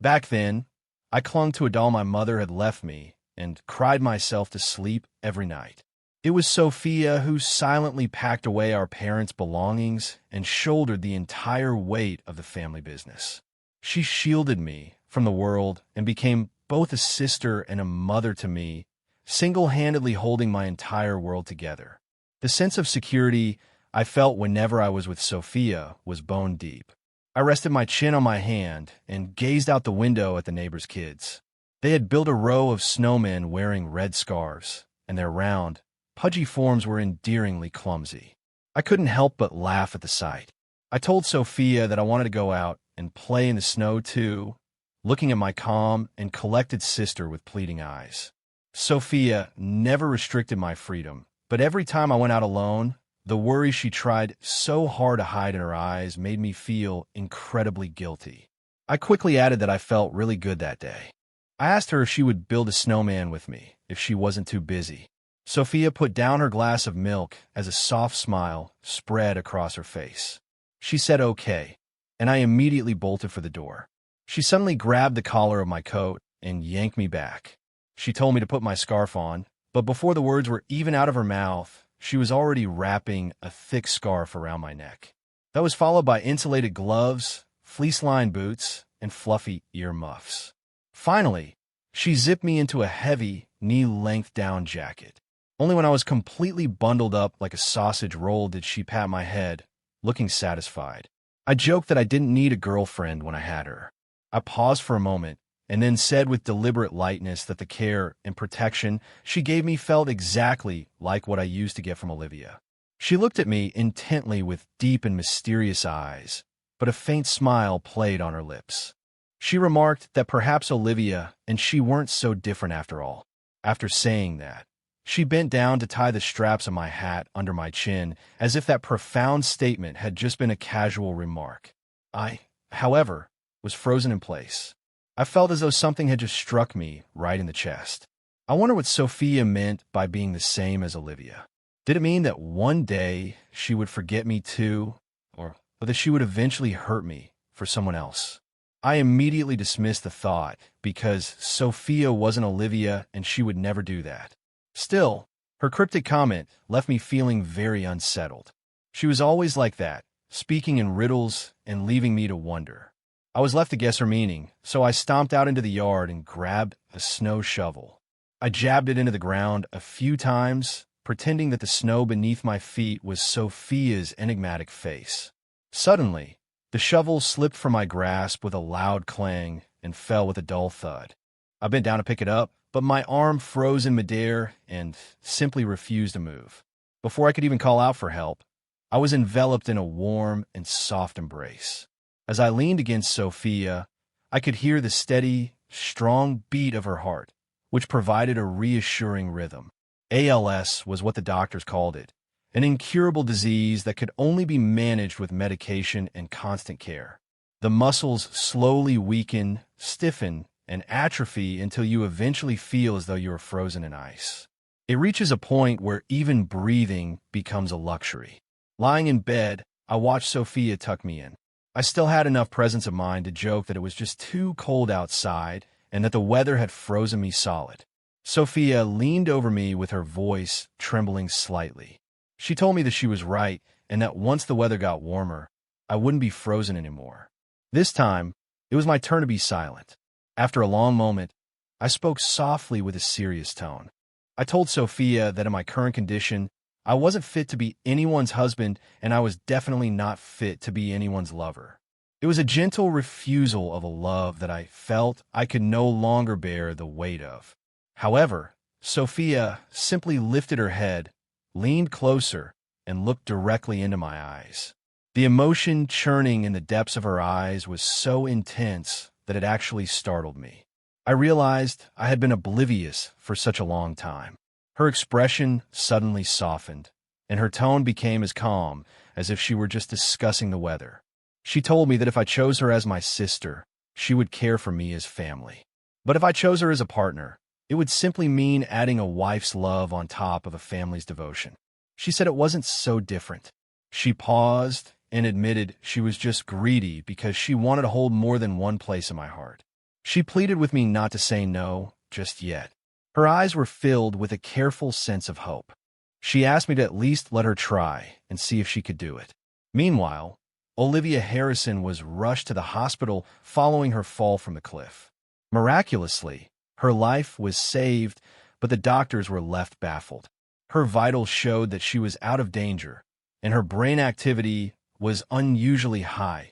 Back then, I clung to a doll my mother had left me and cried myself to sleep every night. It was Sophia who silently packed away our parents' belongings and shouldered the entire weight of the family business. She shielded me from the world and became both a sister and a mother to me, single-handedly holding my entire world together. The sense of security I felt whenever I was with Sophia was bone deep. I rested my chin on my hand and gazed out the window at the neighbors' kids. They had built a row of snowmen wearing red scarves, and their round, pudgy forms were endearingly clumsy. I couldn't help but laugh at the sight. I told Sophia that I wanted to go out and play in the snow too, looking at my calm and collected sister with pleading eyes. Sophia never restricted my freedom, but every time I went out alone, the worry she tried so hard to hide in her eyes made me feel incredibly guilty. I quickly added that I felt really good that day. I asked her if she would build a snowman with me, if she wasn't too busy. Sophia put down her glass of milk as a soft smile spread across her face. She said okay, and I immediately bolted for the door. She suddenly grabbed the collar of my coat and yanked me back. She told me to put my scarf on, but before the words were even out of her mouth, she was already wrapping a thick scarf around my neck. That was followed by insulated gloves, fleece-lined boots, and fluffy earmuffs. Finally, she zipped me into a heavy, knee-length down jacket. Only when I was completely bundled up like a sausage roll did she pat my head, looking satisfied. I joked that I didn't need a girlfriend when I had her. I paused for a moment, and then said with deliberate lightness that the care and protection she gave me felt exactly like what I used to get from Olivia. She looked at me intently with deep and mysterious eyes, but a faint smile played on her lips. She remarked that perhaps Olivia and she weren't so different after all. After saying that, she bent down to tie the straps of my hat under my chin, as if that profound statement had just been a casual remark. I, however, was frozen in place. I felt as though something had just struck me right in the chest. I wonder what Sophia meant by being the same as Olivia. Did it mean that one day she would forget me too, or that she would eventually hurt me for someone else? I immediately dismissed the thought because Sophia wasn't Olivia and she would never do that. Still, her cryptic comment left me feeling very unsettled. She was always like that, speaking in riddles and leaving me to wonder. I was left to guess her meaning, so I stomped out into the yard and grabbed a snow shovel. I jabbed it into the ground a few times, pretending that the snow beneath my feet was Sophia's enigmatic face. Suddenly, the shovel slipped from my grasp with a loud clang and fell with a dull thud. I bent down to pick it up, but my arm froze in midair and simply refused to move. Before I could even call out for help, I was enveloped in a warm and soft embrace. As I leaned against Sophia, I could hear the steady, strong beat of her heart, which provided a reassuring rhythm. ALS was what the doctors called it, an incurable disease that could only be managed with medication and constant care. The muscles slowly weaken, stiffen, and atrophy until you eventually feel as though you are frozen in ice. It reaches a point where even breathing becomes a luxury. Lying in bed, I watched Sophia tuck me in. I still had enough presence of mind to joke that it was just too cold outside and that the weather had frozen me solid. Sophia leaned over me with her voice trembling slightly. She told me that she was right and that once the weather got warmer, I wouldn't be frozen anymore. This time, it was my turn to be silent. After a long moment, I spoke softly with a serious tone. I told Sophia that in my current condition, I wasn't fit to be anyone's husband and I was definitely not fit to be anyone's lover. It was a gentle refusal of a love that I felt I could no longer bear the weight of. However, Sophia simply lifted her head, leaned closer, and looked directly into my eyes. The emotion churning in the depths of her eyes was so intense that it actually startled me. I realized I had been oblivious for such a long time. Her expression suddenly softened, and her tone became as calm as if she were just discussing the weather. She told me that if I chose her as my sister, she would care for me as family. But if I chose her as a partner, it would simply mean adding a wife's love on top of a family's devotion. She said it wasn't so different. She paused and admitted she was just greedy because she wanted to hold more than one place in my heart. She pleaded with me not to say no just yet. Her eyes were filled with a careful sense of hope. She asked me to at least let her try and see if she could do it. Meanwhile, Olivia Harrison was rushed to the hospital following her fall from the cliff. Miraculously, her life was saved, but the doctors were left baffled. Her vitals showed that she was out of danger, and her brain activity was unusually high,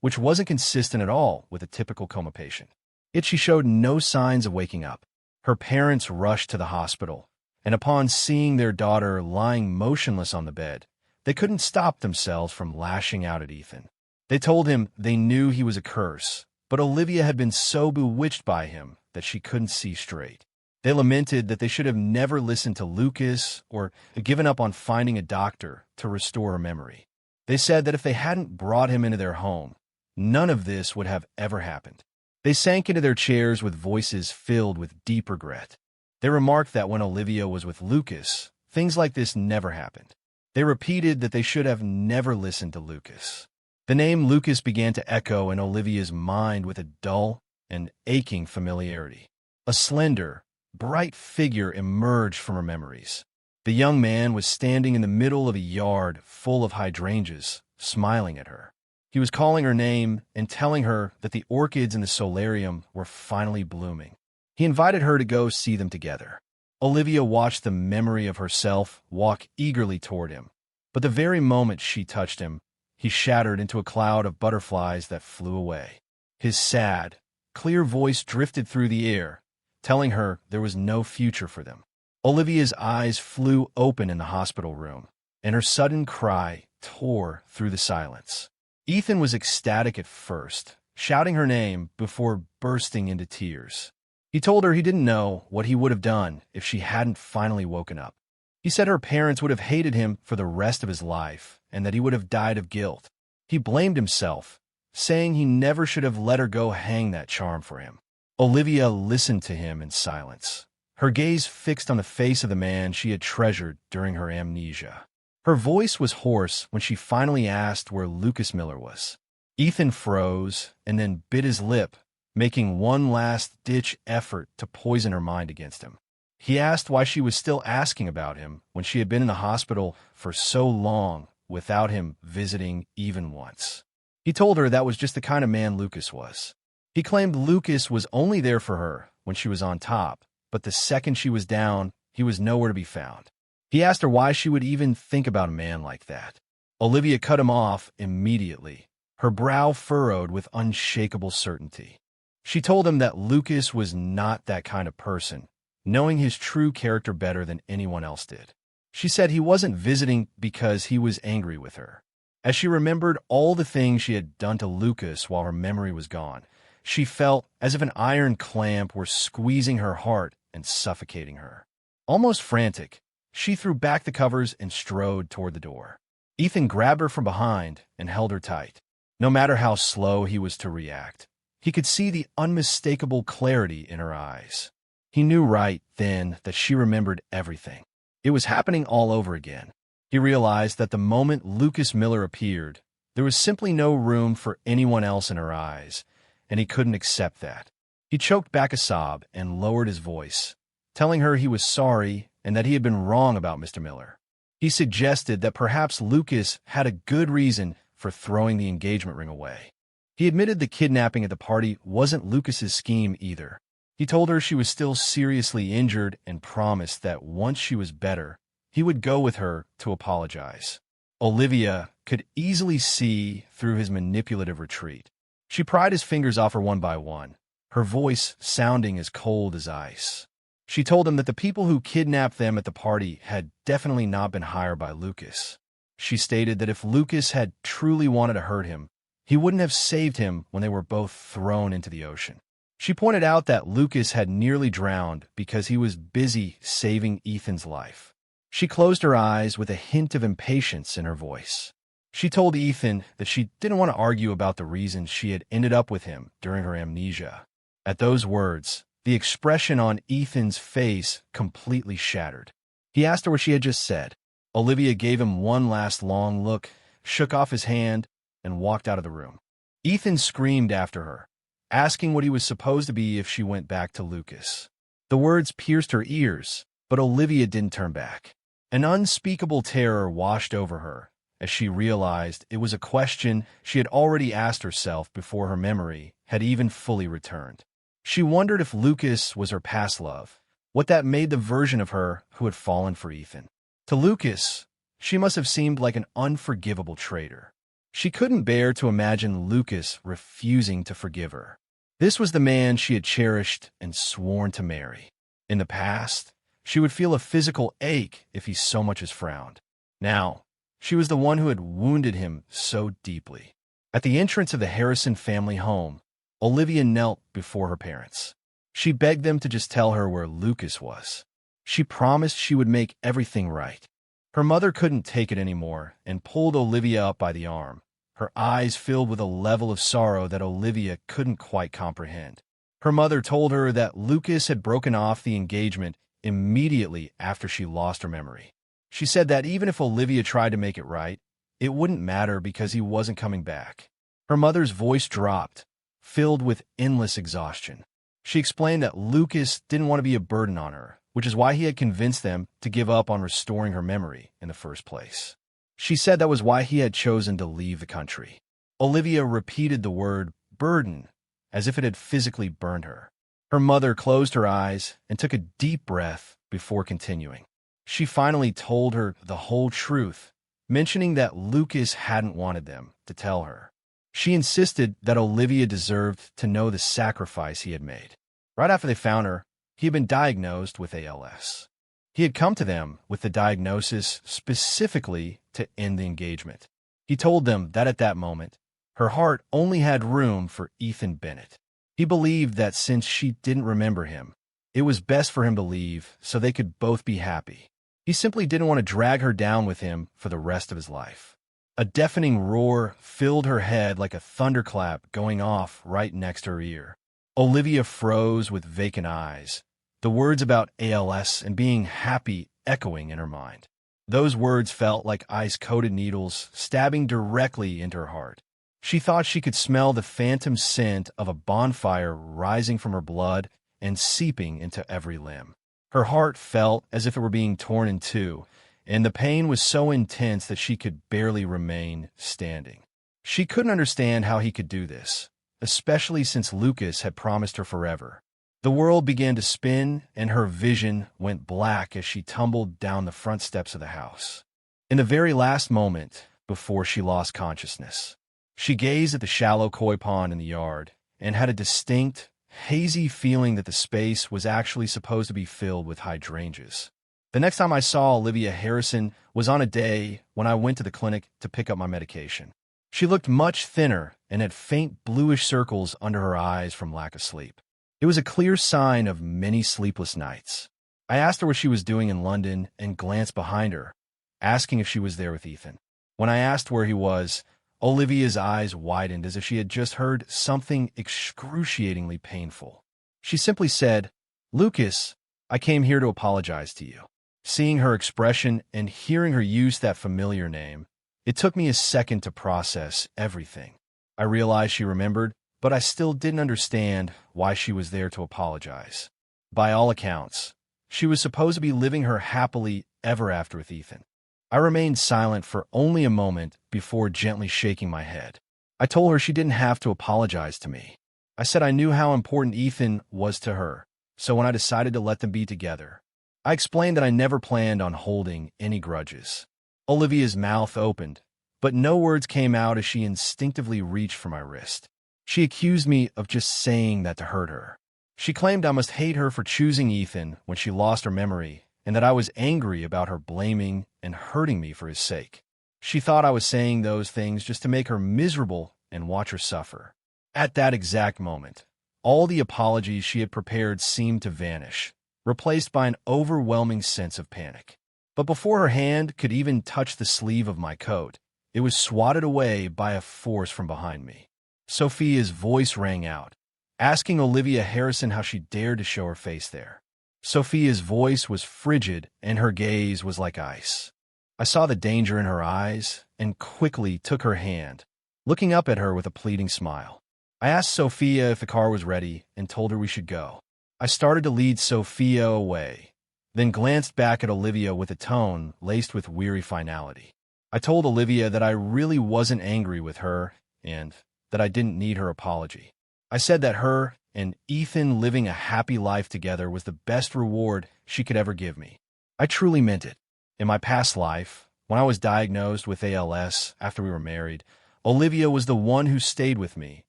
which wasn't consistent at all with a typical coma patient. Yet she showed no signs of waking up. Her parents rushed to the hospital, and upon seeing their daughter lying motionless on the bed, they couldn't stop themselves from lashing out at Ethan. They told him they knew he was a curse, but Olivia had been so bewitched by him that she couldn't see straight. They lamented that they should have never listened to Lucas or given up on finding a doctor to restore her memory. They said that if they hadn't brought him into their home, none of this would have ever happened. They sank into their chairs with voices filled with deep regret. They remarked that when Olivia was with Lucas, things like this never happened. They repeated that they should have never listened to Lucas. The name Lucas began to echo in Olivia's mind with a dull and aching familiarity. A slender, bright figure emerged from her memories. The young man was standing in the middle of a yard full of hydrangeas, smiling at her. He was calling her name and telling her that the orchids in the solarium were finally blooming. He invited her to go see them together. Olivia watched the memory of herself walk eagerly toward him, but the very moment she touched him, he shattered into a cloud of butterflies that flew away. His sad, clear voice drifted through the air, telling her there was no future for them. Olivia's eyes flew open in the hospital room, and her sudden cry tore through the silence. Ethan was ecstatic at first, shouting her name before bursting into tears. He told her he didn't know what he would have done if she hadn't finally woken up. He said her parents would have hated him for the rest of his life and that he would have died of guilt. He blamed himself, saying he never should have let her go hang that charm for him. Olivia listened to him in silence, her gaze fixed on the face of the man she had treasured during her amnesia. Her voice was hoarse when she finally asked where Lucas Miller was. Ethan froze and then bit his lip, making one last-ditch effort to poison her mind against him. He asked why she was still asking about him when she had been in the hospital for so long without him visiting even once. He told her that was just the kind of man Lucas was. He claimed Lucas was only there for her when she was on top, but the second she was down, he was nowhere to be found. He asked her why she would even think about a man like that. Olivia cut him off immediately, her brow furrowed with unshakable certainty. She told him that Lucas was not that kind of person, knowing his true character better than anyone else did. She said he wasn't visiting because he was angry with her. As she remembered all the things she had done to Lucas while her memory was gone, she felt as if an iron clamp were squeezing her heart and suffocating her. Almost frantic, she threw back the covers and strode toward the door. Ethan grabbed her from behind and held her tight. No matter how slow he was to react, he could see the unmistakable clarity in her eyes. He knew right then that she remembered everything. It was happening all over again. He realized that the moment Lucas Miller appeared, there was simply no room for anyone else in her eyes, and he couldn't accept that. He choked back a sob and lowered his voice, telling her he was sorry and that he had been wrong about Mr. Miller. He suggested that perhaps Lucas had a good reason for throwing the engagement ring away. He admitted the kidnapping at the party wasn't Lucas's scheme either. He told her she was still seriously injured and promised that once she was better, he would go with her to apologize. Olivia could easily see through his manipulative retreat. She pried his fingers off her one by one, her voice sounding as cold as ice. She told him that the people who kidnapped them at the party had definitely not been hired by Lucas. She stated that if Lucas had truly wanted to hurt him, he wouldn't have saved him when they were both thrown into the ocean. She pointed out that Lucas had nearly drowned because he was busy saving Ethan's life. She closed her eyes with a hint of impatience in her voice. She told Ethan that she didn't want to argue about the reasons she had ended up with him during her amnesia. At those words, the expression on Ethan's face completely shattered. He asked her what she had just said. Olivia gave him one last long look, shook off his hand, and walked out of the room. Ethan screamed after her, asking what he was supposed to be if she went back to Lucas. The words pierced her ears, but Olivia didn't turn back. An unspeakable terror washed over her as she realized it was a question she had already asked herself before her memory had even fully returned. She wondered if Lucas was her past love, what that made the version of her who had fallen for Ethan. To Lucas, she must have seemed like an unforgivable traitor. She couldn't bear to imagine Lucas refusing to forgive her. This was the man she had cherished and sworn to marry. In the past, she would feel a physical ache if he so much as frowned. Now, she was the one who had wounded him so deeply. At the entrance of the Harrison family home, Olivia knelt before her parents. She begged them to just tell her where Lucas was. She promised she would make everything right. Her mother couldn't take it anymore and pulled Olivia up by the arm, her eyes filled with a level of sorrow that Olivia couldn't quite comprehend. Her mother told her that Lucas had broken off the engagement immediately after she lost her memory. She said that even if Olivia tried to make it right, it wouldn't matter because he wasn't coming back. Her mother's voice dropped, filled with endless exhaustion. She explained that Lucas didn't want to be a burden on her, which is why he had convinced them to give up on restoring her memory in the first place. She said that was why he had chosen to leave the country. Olivia repeated the word burden as if it had physically burned her. Her mother closed her eyes and took a deep breath before continuing. She finally told her the whole truth, mentioning that Lucas hadn't wanted them to tell her. She insisted that Olivia deserved to know the sacrifice he had made. Right after they found her, he had been diagnosed with ALS. He had come to them with the diagnosis specifically to end the engagement. He told them that at that moment, her heart only had room for Ethan Bennett. He believed that since she didn't remember him, it was best for him to leave so they could both be happy. He simply didn't want to drag her down with him for the rest of his life. A deafening roar filled her head like a thunderclap going off right next to her ear. Olivia froze with vacant eyes, the words about ALS and being happy echoing in her mind. Those words felt like ice-coated needles stabbing directly into her heart. She thought she could smell the phantom scent of a bonfire rising from her blood and seeping into every limb. Her heart felt as if it were being torn in two, and the pain was so intense that she could barely remain standing. She couldn't understand how he could do this, especially since Lucas had promised her forever. The world began to spin, and her vision went black as she tumbled down the front steps of the house. In the very last moment, before she lost consciousness, she gazed at the shallow koi pond in the yard and had a distinct, hazy feeling that the space was actually supposed to be filled with hydrangeas. The next time I saw Olivia Harrison was on a day when I went to the clinic to pick up my medication. She looked much thinner and had faint bluish circles under her eyes from lack of sleep. It was a clear sign of many sleepless nights. I asked her what she was doing in London and glanced behind her, asking if she was there with Ethan. When I asked where he was, Olivia's eyes widened as if she had just heard something excruciatingly painful. She simply said, "Lucas, I came here to apologize to you." Seeing her expression and hearing her use that familiar name, it took me a second to process everything. I realized she remembered, but I still didn't understand why she was there to apologize. By all accounts, she was supposed to be living her happily ever after with Ethan. I remained silent for only a moment before gently shaking my head. I told her she didn't have to apologize to me. I said I knew how important Ethan was to her, so when I decided to let them be together, I explained that I never planned on holding any grudges. Olivia's mouth opened, but no words came out as she instinctively reached for my wrist. She accused me of just saying that to hurt her. She claimed I must hate her for choosing Ethan when she lost her memory, and that I was angry about her blaming and hurting me for his sake. She thought I was saying those things just to make her miserable and watch her suffer. At that exact moment, all the apologies she had prepared seemed to vanish, replaced by an overwhelming sense of panic. But before her hand could even touch the sleeve of my coat, it was swatted away by a force from behind me. Sophia's voice rang out, asking Olivia Harrison how she dared to show her face there. Sophia's voice was frigid and her gaze was like ice. I saw the danger in her eyes and quickly took her hand, looking up at her with a pleading smile. I asked Sophia if the car was ready and told her we should go. I started to lead Sophia away, then glanced back at Olivia with a tone laced with weary finality. I told Olivia that I really wasn't angry with her and that I didn't need her apology. I said that her and Ethan living a happy life together was the best reward she could ever give me. I truly meant it. In my past life, when I was diagnosed with ALS after we were married, Olivia was the one who stayed with me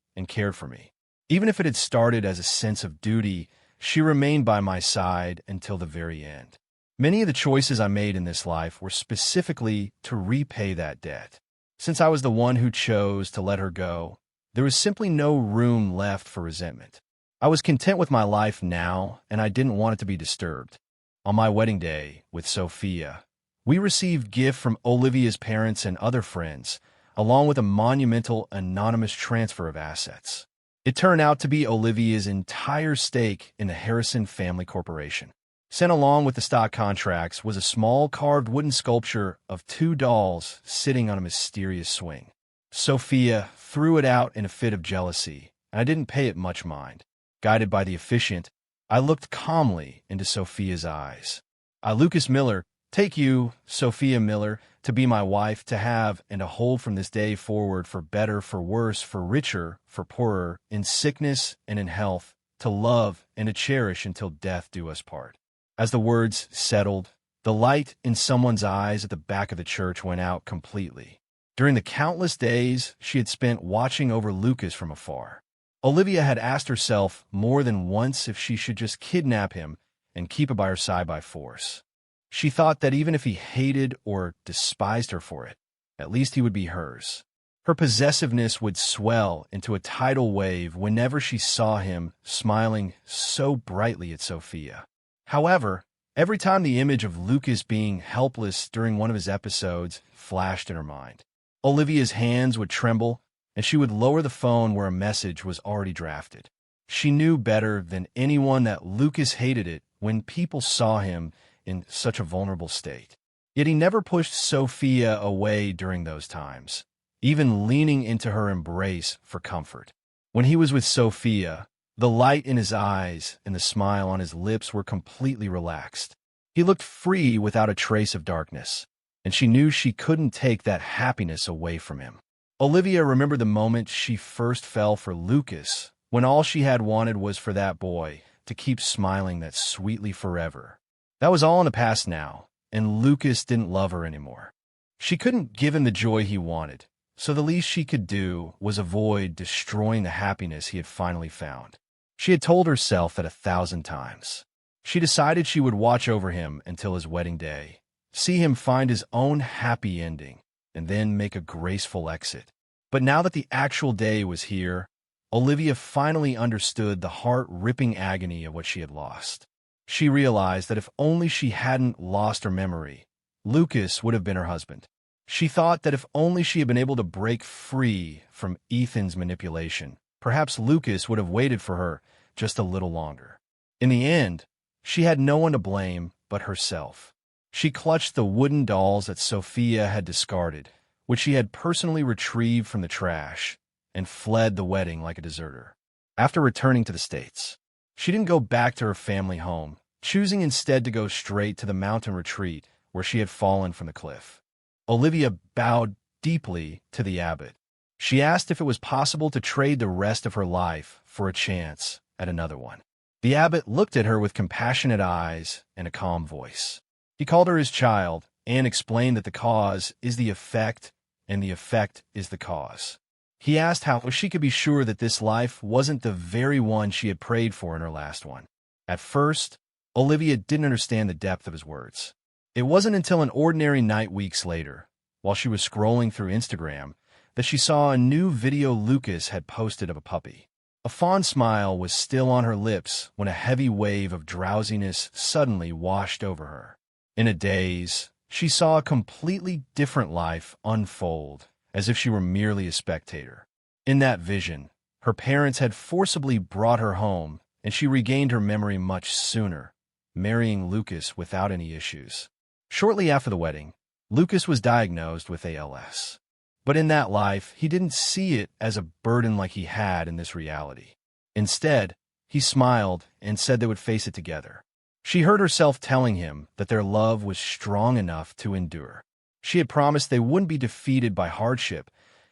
and cared for me. Even if it had started as a sense of duty, she remained by my side until the very end. Many of the choices I made in this life were specifically to repay that debt. Since I was the one who chose to let her go, there was simply no room left for resentment. I was content with my life now, and I didn't want it to be disturbed. On my wedding day with Sophia, we received gift from Olivia's parents and other friends, along with a monumental anonymous transfer of assets. It turned out to be Olivia's entire stake in the Harrison Family Corporation. Sent along with the stock contracts was a small carved wooden sculpture of two dolls sitting on a mysterious swing. Sophia threw it out in a fit of jealousy, and I didn't pay it much mind. Guided by the officiant, I looked calmly into Sophia's eyes. I, Lucas Miller, take you, Sophia Miller, to be my wife, to have and to hold from this day forward, for better, for worse, for richer, for poorer, in sickness and in health, to love and to cherish until death do us part. As the words settled, the light in someone's eyes at the back of the church went out completely. During the countless days she had spent watching over Lucas from afar, Olivia had asked herself more than once if she should just kidnap him and keep him by her side by force. She thought that even if he hated or despised her for it, at least he would be hers. Her possessiveness would swell into a tidal wave whenever she saw him smiling so brightly at Sophia. However, every time the image of Lucas being helpless during one of his episodes flashed in her mind, Olivia's hands would tremble, and she would lower the phone where a message was already drafted. She knew better than anyone that Lucas hated it when people saw him in such a vulnerable state. Yet he never pushed Sophia away during those times, even leaning into her embrace for comfort. When he was with Sophia, the light in his eyes and the smile on his lips were completely relaxed. He looked free without a trace of darkness, and she knew she couldn't take that happiness away from him. Olivia remembered the moment she first fell for Lucas, when all she had wanted was for that boy to keep smiling that sweetly forever. That was all in the past now, and Lucas didn't love her anymore. She couldn't give him the joy he wanted, so the least she could do was avoid destroying the happiness he had finally found. She had told herself that 1,000 times. She decided she would watch over him until his wedding day, see him find his own happy ending, and then make a graceful exit. But now that the actual day was here, Olivia finally understood the heart-ripping agony of what she had lost. She realized that if only she hadn't lost her memory, Lucas would have been her husband. She thought that if only she had been able to break free from Ethan's manipulation, perhaps Lucas would have waited for her just a little longer. In the end, she had no one to blame but herself. She clutched the wooden dolls that Sophia had discarded, which she had personally retrieved from the trash, and fled the wedding like a deserter. After returning to the States, she didn't go back to her family home, choosing instead to go straight to the mountain retreat where she had fallen from the cliff. Olivia bowed deeply to the abbot. She asked if it was possible to trade the rest of her life for a chance at another one. The abbot looked at her with compassionate eyes and a calm voice. He called her his child and explained that the cause is the effect and the effect is the cause. He asked how she could be sure that this life wasn't the very one she had prayed for in her last one. At first, Olivia didn't understand the depth of his words. It wasn't until an ordinary night weeks later, while she was scrolling through Instagram, that she saw a new video Lucas had posted of a puppy. A fond smile was still on her lips when a heavy wave of drowsiness suddenly washed over her. In a daze, she saw a completely different life unfold, as if she were merely a spectator. In that vision, her parents had forcibly brought her home, and she regained her memory much sooner, marrying Lucas without any issues. Shortly after the wedding, Lucas was diagnosed with ALS. But in that life, he didn't see it as a burden like he had in this reality. Instead, he smiled and said they would face it together. She heard herself telling him that their love was strong enough to endure. She had promised they wouldn't be defeated by hardship,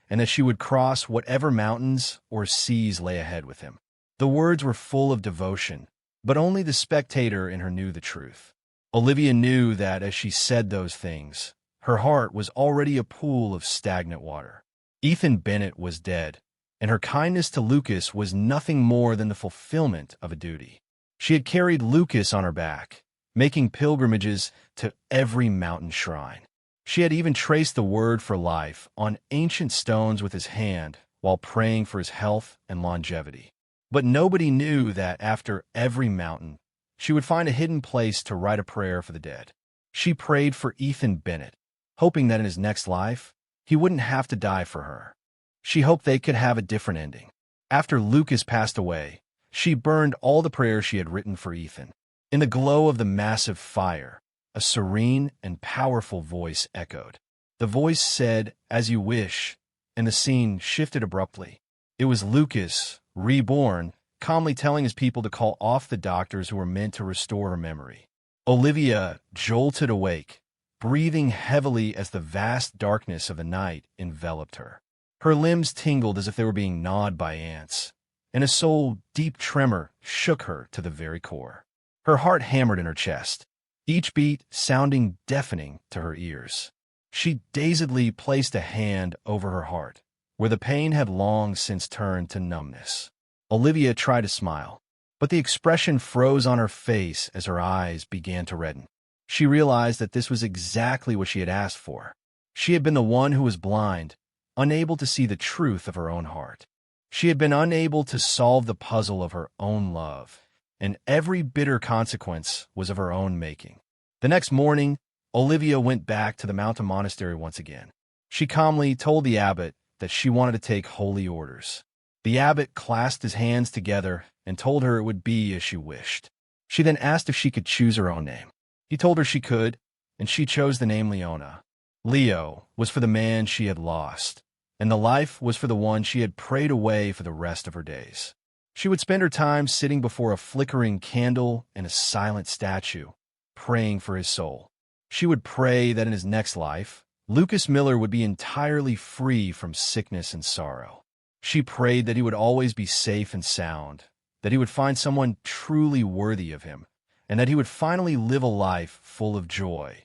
and that she would cross whatever mountains or seas lay ahead with him. The words were full of devotion, but only the spectator in her knew the truth. Olivia knew that as she said those things, her heart was already a pool of stagnant water. Ethan Bennett was dead, and her kindness to Lucas was nothing more than the fulfillment of a duty. She had carried Lucas on her back, making pilgrimages to every mountain shrine. She had even traced the word for life on ancient stones with his hand while praying for his health and longevity. But nobody knew that after every mountain, she would find a hidden place to write a prayer for the dead. She prayed for Ethan Bennett, hoping that in his next life, he wouldn't have to die for her. She hoped they could have a different ending. After Lucas passed away, she burned all the prayers she had written for Ethan. In the glow of the massive fire, a serene and powerful voice echoed. The voice said, "As you wish," and the scene shifted abruptly. It was Lucas, reborn, calmly telling his people to call off the doctors who were meant to restore her memory. Olivia jolted awake, breathing heavily as the vast darkness of the night enveloped her. Her limbs tingled as if they were being gnawed by ants, and a soul deep tremor shook her to the very core. Her heart hammered in her chest, each beat sounding deafening to her ears. She dazedly placed a hand over her heart, where the pain had long since turned to numbness. Olivia tried to smile, but the expression froze on her face as her eyes began to redden. She realized that this was exactly what she had asked for. She had been the one who was blind, unable to see the truth of her own heart. She had been unable to solve the puzzle of her own love, and every bitter consequence was of her own making. The next morning, Olivia went back to the mountain monastery once again. She calmly told the abbot that she wanted to take holy orders. The abbot clasped his hands together and told her it would be as she wished. She then asked if she could choose her own name. He told her she could, and she chose the name Leona. Leo was for the man she had lost, and the life was for the one she had prayed away for the rest of her days. She would spend her time sitting before a flickering candle and a silent statue, praying for his soul. She would pray that in his next life, Lucas Miller would be entirely free from sickness and sorrow. She prayed that he would always be safe and sound, that he would find someone truly worthy of him, and that he would finally live a life full of joy.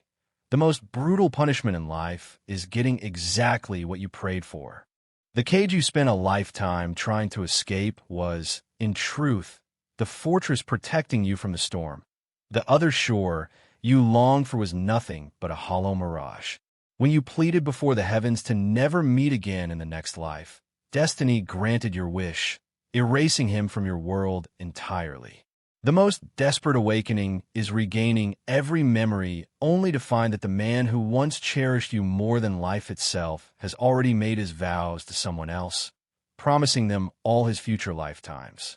The most brutal punishment in life is getting exactly what you prayed for. The cage you spent a lifetime trying to escape was, in truth, the fortress protecting you from the storm. The other shore you longed for was nothing but a hollow mirage. When you pleaded before the heavens to never meet again in the next life, destiny granted your wish, erasing him from your world entirely. The most desperate awakening is regaining every memory only to find that the man who once cherished you more than life itself has already made his vows to someone else, promising them all his future lifetimes.